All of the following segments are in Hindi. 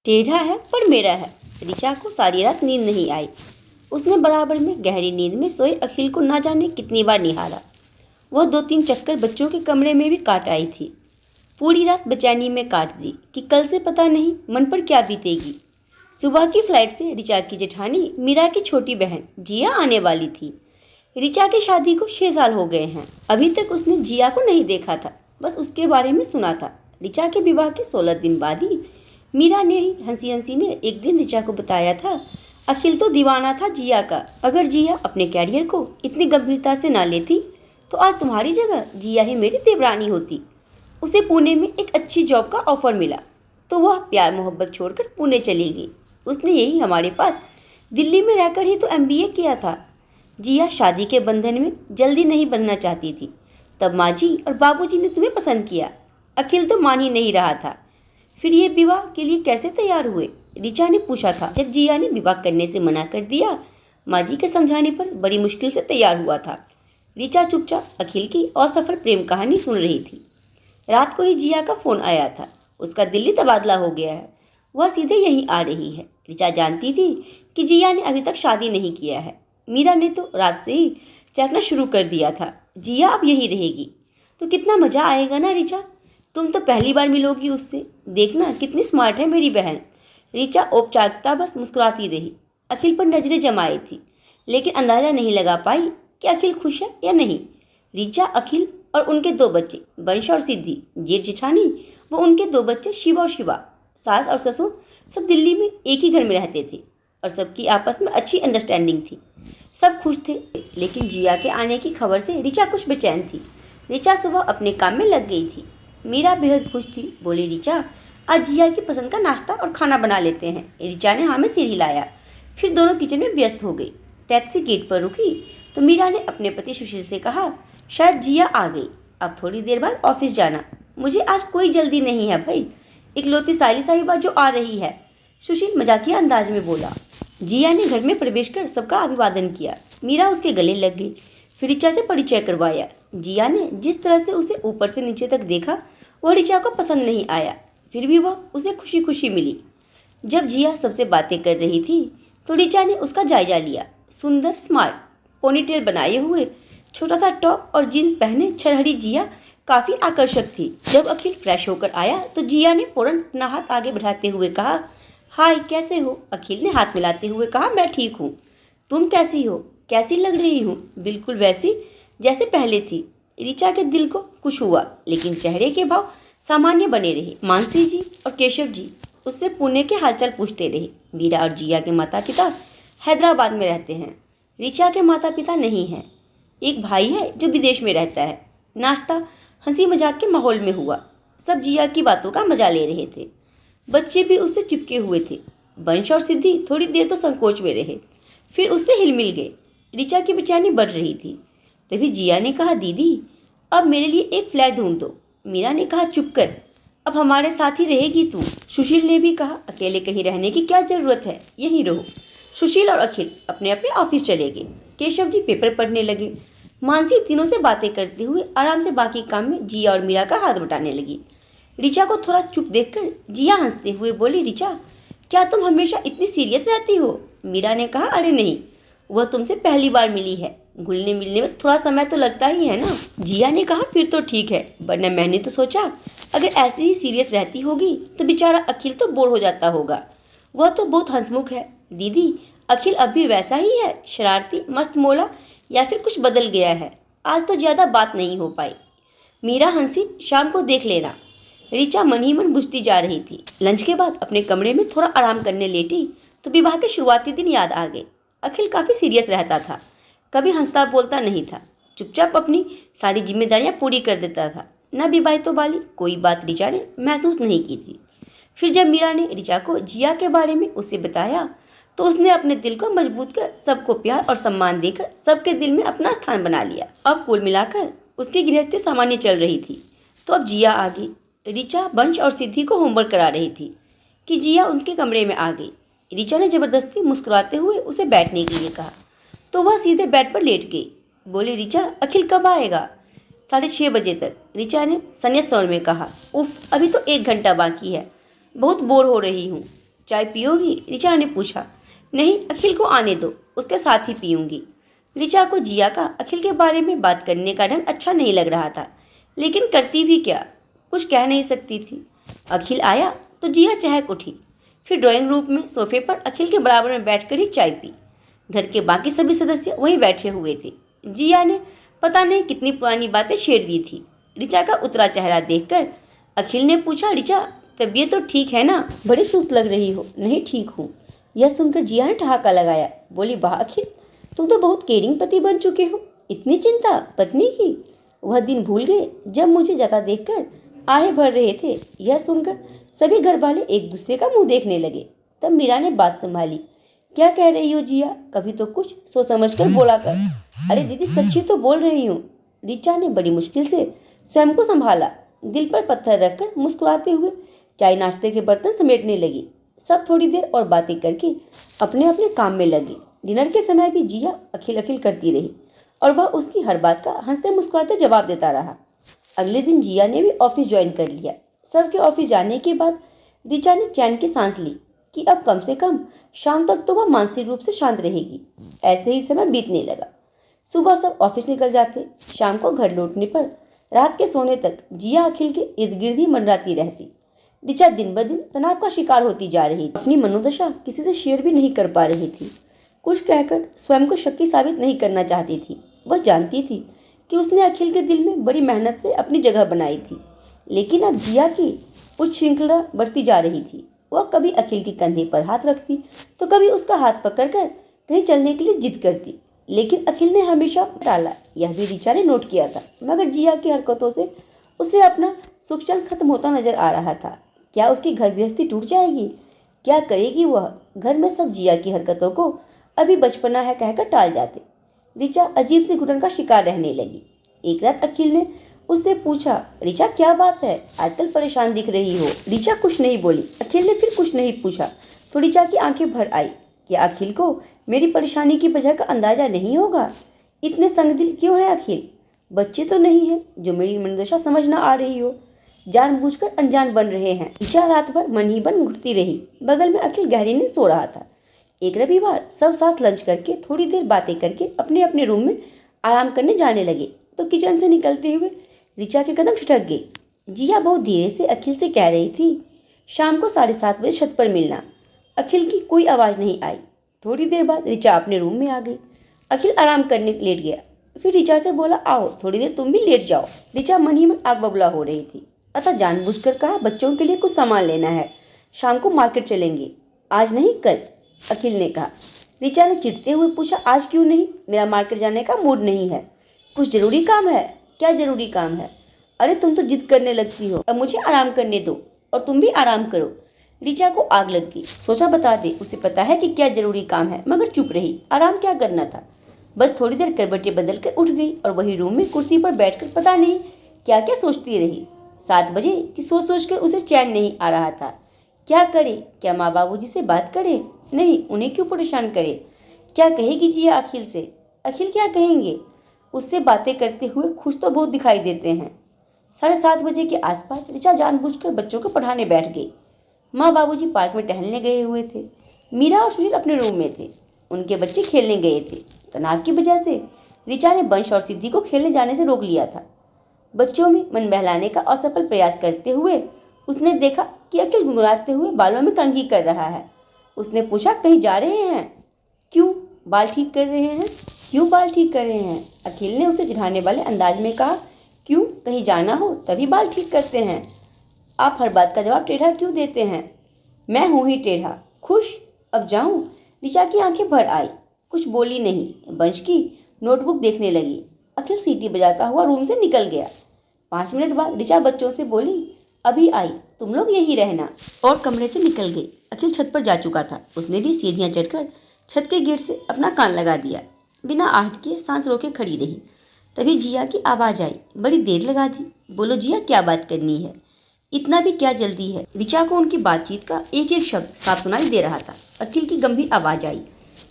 टेढ़ा है पर मेरा है। ऋचा को सारी रात नींद नहीं आई। उसने बराबर में गहरी नींद में सोए अखिल को ना जाने कितनी बार निहारा। वह 2-3 चक्कर बच्चों के कमरे में भी काट आई थी। पूरी रात बेचैनी में काट दी कि कल से पता नहीं मन पर क्या बीतेगी। सुबह की फ्लाइट से ऋचा की जेठानी मीरा की छोटी बहन जिया आने वाली थी। ऋचा की शादी को 6 साल हो गए हैं। अभी तक उसने जिया को नहीं देखा था, बस उसके बारे में सुना था। ऋचा के विवाह के 16 दिन बाद ही मीरा ने ही हंसी हंसी में एक दिन ऋचा को बताया था, अखिल तो दीवाना था जिया का। अगर जिया अपने कैरियर को इतनी गंभीरता से ना लेती तो आज तुम्हारी जगह जिया ही मेरी देवरानी होती। उसे पुणे में एक अच्छी जॉब का ऑफर मिला तो वह प्यार मोहब्बत छोड़कर पुणे चली गई। उसने यही हमारे पास दिल्ली में रहकर ही तो MBA किया था। जिया शादी के बंधन में जल्दी नहीं बंधना चाहती थी। तब माँ जी और बाबूजी ने तुम्हें पसंद किया। अखिल तो मान ही नहीं रहा था। फिर ये विवाह के लिए कैसे तैयार हुए? ऋचा ने पूछा था। जब जिया ने विवाह करने से मना कर दिया, माँ जी के समझाने पर बड़ी मुश्किल से तैयार हुआ था। ऋचा चुपचाप अखिल की असफल प्रेम कहानी सुन रही थी। रात को ही जिया का फोन आया था। उसका दिल्ली तबादला हो गया है, वह सीधे यहीं आ रही है। ऋचा जानती थी कि जिया ने अभी तक शादी नहीं किया है। मीरा ने तो रात से ही चखना शुरू कर दिया था, जिया अब यहीं रहेगी तो कितना मजा आएगा ना ऋचा। तुम तो पहली बार मिलोगी उससे। देखना कितनी स्मार्ट है मेरी बहन। ऋचा औपचारिकता बस मुस्कुराती रही। अखिल पर नजरें जमाई थी, लेकिन अंदाजा नहीं लगा पाई कि अखिल खुश है या नहीं। ऋचा, अखिल और उनके 2 बच्चे वंश और सिद्धि, जेठ जेठानी व उनके 2 बच्चे शिव और शिवा, सास और ससुर सब दिल्ली में एक ही घर में रहते थे और सबकी आपस में अच्छी अंडरस्टैंडिंग थी। सब खुश थे, लेकिन जिया के आने की खबर से ऋचा कुछ बेचैन थी। ऋचा सुबह अपने काम में लग गई थी। मीरा बेहद खुश थी। बोली, ऋचा आज जिया की पसंद का नाश्ता और खाना बना लेते हैं। ऋचा ने हाँ में सिर हिलाया। फिर दोनों किचन में व्यस्त हो गई। टैक्सी गेट पर रुकी तो मीरा ने अपने पति सुशील से कहा, शायद जिया आ गई, अब थोड़ी देर बाद ऑफिस जाना। मुझे आज कोई जल्दी नहीं है भाई, इकलौती साली साहिबा जो आ रही है, सुशील मजाकिया अंदाज में बोला। जिया ने घर में प्रवेश कर सबका अभिवादन किया। मीरा उसके गले लग गई। फिर ऋचा से परिचय करवाया। जिया ने जिस तरह से उसे ऊपर से नीचे तक देखा वह ऋचा को पसंद नहीं आया। फिर भी वह उसे खुशी खुशी मिली। जब जिया सबसे बातें कर रही थी तो ऋचा ने उसका जायजा लिया। सुंदर स्मार्ट पोनीटेल बनाए हुए छोटा सा टॉप और जीन्स पहने छरहरी जिया काफी आकर्षक थी। जब अखिल फ्रेश होकर आया तो जिया ने फौरन अपना हाथ आगे बढ़ाते हुए कहा, हाय कैसे हो? अखिल ने हाथ मिलाते हुए कहा, मैं ठीक हूँ। तुम कैसी हो? कैसी लग रही हूँ? बिल्कुल वैसी जैसे पहले थी। ऋचा के दिल को कुछ हुआ, लेकिन चेहरे के भाव सामान्य बने रहे। मानसी जी और केशव जी उससे पुणे के हालचाल पूछते रहे। मीरा और जिया के माता पिता हैदराबाद में रहते हैं। ऋचा के माता पिता नहीं हैं। एक भाई है जो विदेश में रहता है। नाश्ता हंसी मजाक के माहौल में हुआ। सब जिया की बातों का मजा ले रहे थे। बच्चे भी उससे चिपके हुए थे। वंश और सिद्धि थोड़ी देर तो संकोच में रहे, फिर उससे हिल मिल गए। ऋचा की बेचैनी बढ़ रही थी। तभी जिया ने कहा, दीदी अब मेरे लिए एक फ्लैट ढूंढ दो। मीरा ने कहा, चुप कर, अब हमारे साथ ही रहेगी तू। सुशील ने भी कहा, अकेले कहीं रहने की क्या जरूरत है, यहीं रहो। सुशील और अखिल अपने अपने ऑफिस चले गए। केशव जी पेपर पढ़ने लगे। मानसी तीनों से बातें करते हुए आराम से बाकी काम में जिया और मीरा का हाथ बटाने लगी। ऋचा को थोड़ा चुप देखकर जिया हंसते हुए बोली, ऋचा क्या तुम हमेशा इतनी सीरियस रहती हो? मीरा ने कहा, अरे नहीं, वह तुमसे पहली बार मिली है, घुलने मिलने में थोड़ा समय तो लगता ही है ना। जिया ने कहा, फिर तो ठीक है, वरना मैंने तो सोचा अगर ऐसे ही सीरियस रहती होगी तो बेचारा अखिल तो बोर हो जाता होगा। वह तो बहुत हंसमुख है। दीदी अखिल अब भी वैसा ही है, शरारती मस्त मोला, या फिर कुछ बदल गया है? आज तो ज्यादा बात नहीं हो पाई। मीरा हंसी, शाम को देख लेना। ऋचा मन ही मन बुझती जा रही थी। लंच के बाद अपने कमरे में थोड़ा आराम करने लेटी तो विवाह के शुरुआती दिन याद आ गए। अखिल काफी सीरियस रहता था, कभी हंसता बोलता नहीं था, चुपचाप अपनी सारी जिम्मेदारियां पूरी कर देता था। न विवाहितों वाली कोई बात ऋचा ने महसूस नहीं की थी। फिर जब मीरा ने ऋचा को जिया के बारे में उसे बताया तो उसने अपने दिल को मजबूत कर सबको प्यार और सम्मान देकर सबके दिल में अपना स्थान बना लिया। अब कुल मिलाकर उसकी गृहस्थी सामान्य चल रही थी। तो अब जिया आ गई। ऋचा वंश और सिद्धि को होमवर्क करा रही थी कि जिया उनके कमरे में आ गई। ऋचा ने जबरदस्ती मुस्कुराते हुए उसे बैठने के लिए कहा तो वह सीधे बेड पर लेट गई। बोली, ऋचा अखिल कब आएगा? 6:30 बजे तक, ऋचा ने संयत स्वर में कहा। उफ, अभी तो 1 घंटा बाकी है, बहुत बोर हो रही हूँ। चाय पियोगी? ऋचा ने पूछा। नहीं, अखिल को आने दो, उसके साथ ही पीऊंगी। ऋचा को जिया का अखिल के बारे में बात करने का ढंग अच्छा नहीं लग रहा था, लेकिन करती भी क्या, कुछ कह नहीं सकती थी। अखिल आया तो जिया चहक उठी। फिर ड्राइंग रूम में सोफे पर अखिल के बराबर में बैठकर ही चाय पी। घर के बाकी सभी सदस्य वहीं बैठे हुए थे। जिया ने पता नहीं कितनी पुरानी बातें छेड़ दी थी। ऋचा का उतरा चेहरा देखकर अखिल ने पूछा, ऋचा तबीयत तो ठीक है ना? बड़ी सुस्त लग रही हो। नहीं, ठीक हूँ। यह सुनकर जिया ने ठहाका लगाया। बोली, वाह अखिल, तुम तो बहुत केयरिंग पति बन चुके हो। इतनी चिंता पत्नी की? वह दिन भूल गए जब मुझे जाता देखकर आहें भर रहे थे। यह सुनकर सभी घर वाले एक दूसरे का मुंह देखने लगे। तब मीरा ने बात संभाली। क्या कह रही हो जिया? कभी तो कुछ सोच समझ कर बोला कर। अरे दीदी, सच्ची तो बोल रही हूँ। ऋचा ने बड़ी मुश्किल से स्वयं को संभाला। दिल पर पत्थर रखकर मुस्कुराते हुए चाय नाश्ते के बर्तन समेटने लगी। सब थोड़ी देर और बातें करके अपने अपने काम में लगी। डिनर के समय भी जिया अखिल अखिल करती रही और वह उसकी हर बात का हंसते मुस्कुराते जवाब देता रहा। अगले दिन जिया ने भी ऑफिस ज्वाइन कर लिया। सबके ऑफिस जाने के बाद ऋचा ने चैन की सांस ली कि अब कम से कम शाम तक तो वह मानसिक रूप से शांत रहेगी। ऐसे ही समय बीतने लगा। सुबह सब ऑफिस निकल जाते। शाम को घर लौटने पर रात के सोने तक जिया अखिल के इर्द गिर्द ही मंडराती रहती। ऋचा दिन ब दिन तनाव का शिकार होती जा रही थी। अपनी मनोदशा किसी से शेयर भी नहीं कर पा रही थी। कुछ कहकर स्वयं को शक्ति साबित नहीं करना चाहती थी। वह जानती थी कि उसने अखिल के दिल में बड़ी मेहनत से अपनी जगह बनाई थी, लेकिन अब जिया की उच्छृंखला बढ़ती जा रही थी। वह कभी अखिल के कंधे पर हाथ रखती तो कभी उसका हाथ पकड़कर कहीं चलने के लिए जिद करती, लेकिन अखिल ने हमेशा टाला। यह भी ऋचा ने नोट किया था, मगर जिया की हरकतों से उसे अपना सुख क्षण खत्म होता नजर आ रहा था। क्या उसकी घर गृहस्थी टूट जाएगी? क्या करेगी वह? घर में सब जिया की हरकतों को अभी बचपना है कहकर टाल जाते। ऋचा अजीब सी घुटन का शिकार रहने लगी। एक रात अखिल ने उससे पूछा, ऋचा क्या बात है, आजकल परेशान दिख रही हो? ऋचा कुछ नहीं बोली। अखिल ने फिर कुछ नहीं पूछा तो ऋचा की आंखें भर आई। क्या अखिल को मेरी परेशानी की वजह का अंदाजा नहीं होगा? इतने संगदिल क्यों है अखिल? बच्चे तो नहीं है जो मेरी मनोदशा समझ ना आ रही हो। जानबूझकर अनजान बन रहे हैं। ऋचा रात भर मन ही मन घुटती रही। बगल में अखिल गहरी नींद सो रहा था। एक रविवार सब साथ लंच करके थोड़ी देर बातें करके अपने अपने रूम में आराम करने जाने लगे तो किचन से निकलते हुए ऋचा के कदम ठिठक गए। जिया बहुत धीरे से अखिल से कह रही थी, शाम को 7:30 बजे छत पर मिलना। अखिल की कोई आवाज़ नहीं आई। थोड़ी देर बाद ऋचा अपने रूम में आ गई। अखिल आराम करने लेट गया। फिर ऋचा से बोला, आओ थोड़ी देर तुम भी लेट जाओ। ऋचा मन ही मन आग बबूला हो रही थी, अतः जानबूझकर कहा, बच्चों के लिए कुछ सामान लेना है, शाम को मार्केट चलेंगे। आज नहीं कल, अखिल ने कहा। ऋचा ने चिढ़ते हुए पूछा, आज क्यों नहीं? मेरा मार्केट जाने का मूड नहीं है। कुछ जरूरी काम है? क्या जरूरी काम है? अरे तुम तो जिद करने लगती हो। अब मुझे आराम करने दो और तुम भी आराम करो। ऋचा को आग लग गई। सोचा बता दे, उसे पता है कि क्या जरूरी काम है, मगर चुप रही। आराम क्या करना था? बस थोड़ी देर करवटें बदल कर उठ गई और वही रूम में कुर्सी पर बैठकर पता नहीं क्या क्या सोचती रही। 7 बजे की सोच सोचकर उसे चैन नहीं आ रहा था। क्या करे? क्या माँ बाबूजी से बात करे? नहीं, उन्हें क्यों परेशान करे? क्या कहेगी जिया अखिल से? अखिल क्या कहेंगे? उससे बातें करते हुए खुश तो बहुत दिखाई देते हैं। 7:30 बजे के आसपास ऋचा जानबूझकर बच्चों को पढ़ाने बैठ गई। माँ बाबूजी पार्क में टहलने गए हुए थे। मीरा और सुशील अपने रूम में थे। उनके बच्चे खेलने गए थे। तनाव की वजह से ऋचा ने वंश और सिद्धि को खेलने जाने से रोक लिया था। बच्चों में मन बहलाने का असफल प्रयास करते हुए उसने देखा कि अखिल गुनगुनाते हुए बालों में कंघी कर रहा है। उसने पूछा, कहीं जा रहे हैं? क्यों? बाल ठीक कर रहे हैं। क्यों बाल ठीक कर रहे हैं? अखिल ने उसे चिढ़ाने वाले अंदाज में कहा। क्यों? कहीं जाना हो तभी बाल ठीक करते हैं। आप हर बात का जवाब टेढ़ा क्यों देते हैं? मैं हूं ही टेढ़ा। खुश? अब जाऊं? ऋचा की आंखें भर आई। कुछ बोली नहीं। वंश की नोटबुक देखने लगी। अखिल सीटी बजाता हुआ रूम से निकल गया। 5 मिनट बाद ऋचा बच्चों से बोली, अभी आई, तुम लोग यहीं रहना, और कमरे से निकल गई। अखिल छत पर जा चुका था। उसने भी सीढ़ियां चढ़कर छत के गेट से अपना कान लगा दिया। बिना आहट के सांस रोके खड़ी रही। तभी जिया की आवाज आई। बड़ी देर लगा दी। बोलो जिया, क्या बात करनी है? इतना भी क्या जल्दी है? ऋचा को उनकी बातचीत का एक एक शब्द साफ सुनाई दे रहा था। अखिल की गंभीर आवाज आई,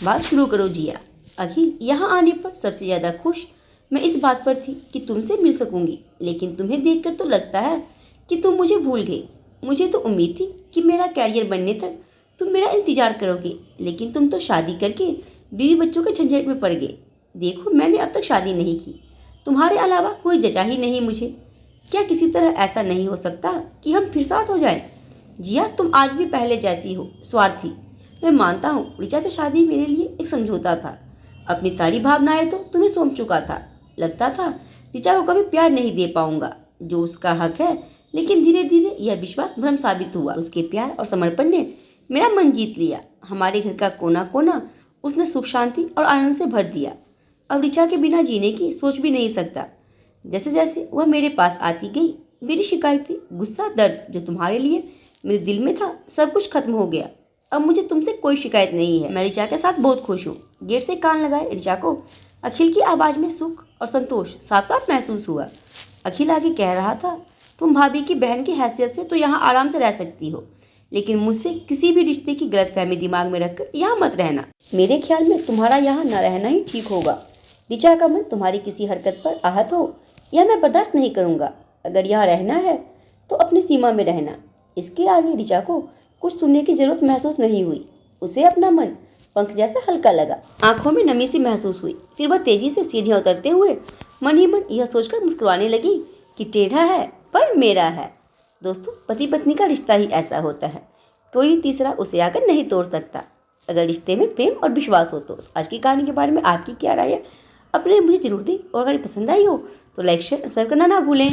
बात शुरू करो जिया। अखिल, यहाँ आने पर सबसे ज्यादा खुश मैं इस बात पर थी कि तुमसे मिल सकूंगी, लेकिन तुम्हें देखकर तो लगता है कि तुम मुझे भूल गए। मुझे तो उम्मीद थी कि मेरा कैरियर बनने तक तुम मेरा इंतजार करोगे, लेकिन तुम तो शादी करके बीवी बच्चों के झंझट में पड़ गए। देखो, मैंने अब तक शादी नहीं की, तुम्हारे अलावा कोई जचा ही नहीं मुझे। क्या किसी तरह ऐसा नहीं हो सकता कि हम फिर साथ हो जाएं? जिया, तुम आज भी पहले जैसी हो, स्वार्थी। मैं मानता हूँ ऋचा से शादी मेरे लिए एक समझौता था। अपनी सारी भावनाएं तो तुम्हें सौंप चुका था। लगता था ऋचा को कभी प्यार नहीं दे पाऊंगा, जो उसका हक है, लेकिन धीरे धीरे यह विश्वास भ्रम साबित हुआ। उसके प्यार और समर्पण ने मेरा मन जीत लिया। हमारे घर का कोना कोना उसने सुख शांति और आनंद से भर दिया। अब ऋचा के बिना जीने की सोच भी नहीं सकता। जैसे जैसे वह मेरे पास आती गई, मेरी शिकायतें, गुस्सा, दर्द जो तुम्हारे लिए मेरे दिल में था, सब कुछ खत्म हो गया। अब मुझे तुमसे कोई शिकायत नहीं है। मैं ऋचा के साथ बहुत खुश हूँ। गेट से कान लगाए ऋचा को अखिल की आवाज़ में सुख और संतोष साफ साफ महसूस हुआ। अखिल आगे कह रहा था, तुम भाभी की बहन की हैसियत से तो यहाँ आराम से रह सकती हो, लेकिन मुझसे किसी भी रिश्ते की गलतफहमी दिमाग में रखकर यहाँ मत रहना। मेरे ख्याल में तुम्हारा यहाँ न रहना ही ठीक होगा। ऋचा का मन तुम्हारी किसी हरकत पर आहत हो, यह मैं बर्दाश्त नहीं करूँगा। अगर यहाँ रहना है तो अपनी सीमा में रहना। इसके आगे ऋचा को कुछ सुनने की जरूरत महसूस नहीं हुई। उसे अपना मन पंख जैसा हल्का लगा, आंखों में नमी सी महसूस हुई। फिर वह तेजी से सीढ़ियां उतरते हुए मन ही मन यह सोचकर मुस्कुराने लगी कि टेढ़ा है पर मेरा है। दोस्तों, पति पत्नी का रिश्ता ही ऐसा होता है, कोई तीसरा उसे आकर नहीं तोड़ सकता। अगर रिश्ते में प्रेम और विश्वास हो तो आज की कहानी के बारे में आपकी क्या राय है, अपने मुझे जरूर दें। और अगर पसंद आई हो तो लाइक शेयर सब्सक्राइब करना ना भूलें।